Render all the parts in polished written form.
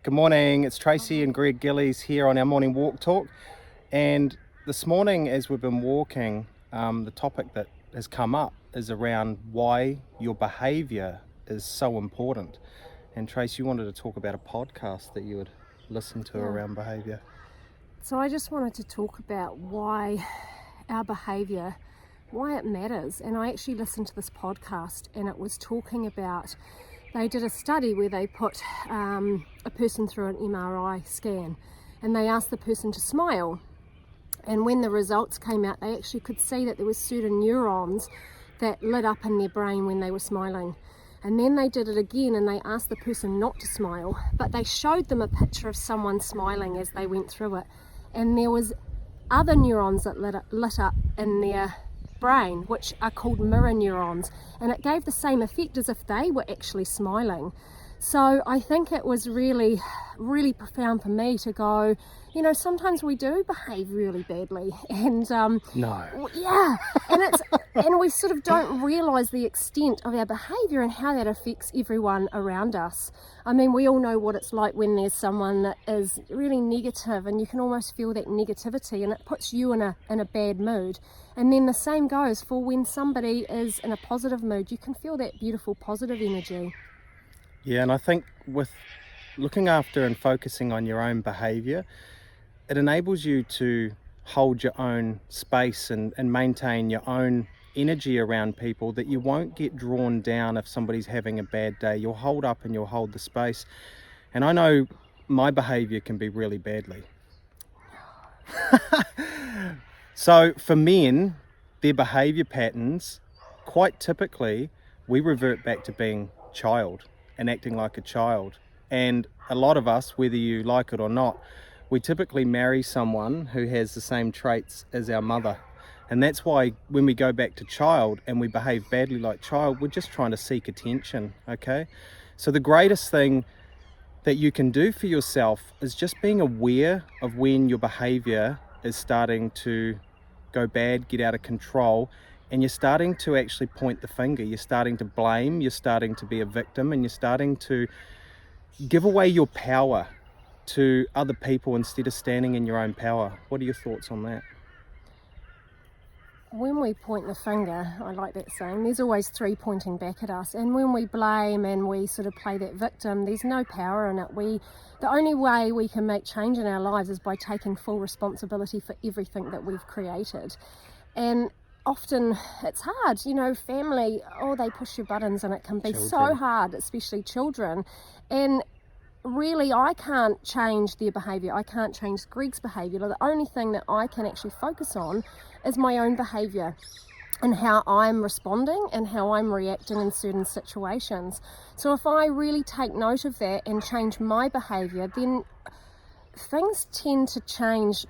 Good morning, it's Tracey and Greg Gillies here on our morning walk talk. And this morning, as we've been walking, the topic that has come up is around why your behaviour is so important. And Trace, you wanted to talk about a podcast that you would listen to around behaviour. So I just wanted to talk about why our behaviour, why it matters. And I actually listened to this podcast, and it was talking about, they did a study where they put a person through an MRI scan, and they asked the person to smile. And when the results came out, they actually could see that there were certain neurons that lit up in their brain when they were smiling. And then they did it again, and they asked the person not to smile, but they showed them a picture of someone smiling as they went through it. And there was other neurons that lit up in their brain, which are called mirror neurons, and it gave the same effect as if they were actually smiling. So I think it was really, really profound for me to go, you know, sometimes we do behave really badly, and and we sort of don't realise the extent of our behaviour and how that affects everyone around us. I mean, we all know what it's like when there's someone that is really negative, and you can almost feel that negativity, and it puts you in a bad mood. And then the same goes for when somebody is in a positive mood. You can feel that beautiful positive energy. Yeah, and I think with looking after and focusing on your own behaviour, it enables you to hold your own space and maintain your own energy around people, that you won't get drawn down if somebody's having a bad day. You'll hold up and you'll hold the space. And I know my behaviour can be really badly. So for men, their behaviour patterns, quite typically, we revert back to being child and acting like a child. And a lot of us, whether you like it or not, we typically marry someone who has the same traits as our mother. And that's why when we go back to child and we behave badly like child, we're just trying to seek attention, okay? So the greatest thing that you can do for yourself is just being aware of when your behavior is starting to go bad, get out of control, and you're starting to actually point the finger. You're starting to blame, you're starting to be a victim, and you're starting to give away your power to other people instead of standing in your own power. What are your thoughts on that? When we point the finger, I like that saying, there's always three pointing back at us. And when we blame and we sort of play that victim, there's no power in it. The only way we can make change in our lives is by taking full responsibility for everything that we've created. And often it's hard, you know, family, they push your buttons, and it can be so hard, especially children. And really, I can't change their behaviour. I can't change Greg's behaviour. The only thing that I can actually focus on is my own behaviour and how I'm responding and how I'm reacting in certain situations. So if I really take note of that and change my behaviour, then things tend to change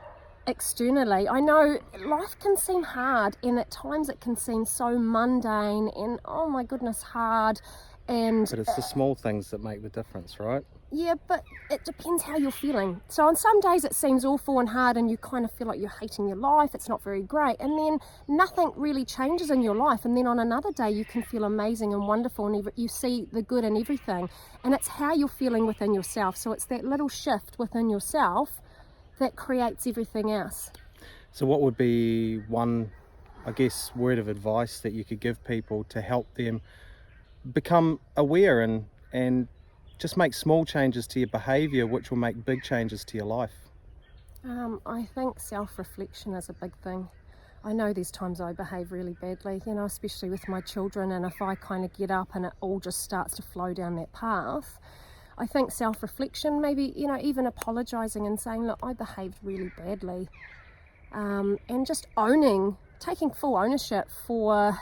externally. I know life can seem hard, and at times it can seem so mundane and, oh my goodness, hard. But it's the small things that make the difference, right? Yeah, but it depends how you're feeling. So on some days it seems awful and hard, and you kind of feel like you're hating your life, it's not very great, and then nothing really changes in your life. And then on another day you can feel amazing and wonderful, and you see the good in everything. And it's how you're feeling within yourself. So it's that little shift within yourself that creates everything else. So what would be one, I guess, word of advice that you could give people to help them become aware and just make small changes to your behaviour, which will make big changes to your life? I think self-reflection is a big thing. I know there's times I behave really badly, you know, especially with my children, and if I kind of get up and it all just starts to flow down that path, I think self-reflection, maybe, you know, even apologising and saying, look, I behaved really badly, and just taking full ownership for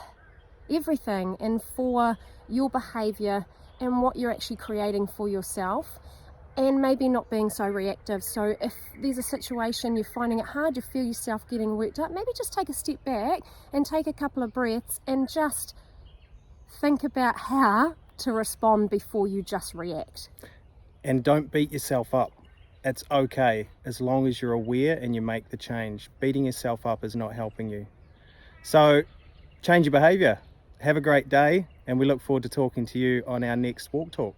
everything and for your behaviour and what you're actually creating for yourself, and maybe not being so reactive. So if there's a situation you're finding it hard, you feel yourself getting worked up, maybe just take a step back and take a couple of breaths and just think about how to respond before you just react. And don't beat yourself up. It's okay as long as you're aware and you make the change. Beating yourself up is not helping you. So change your behaviour. Have a great day, and we look forward to talking to you on our next Walk Talk.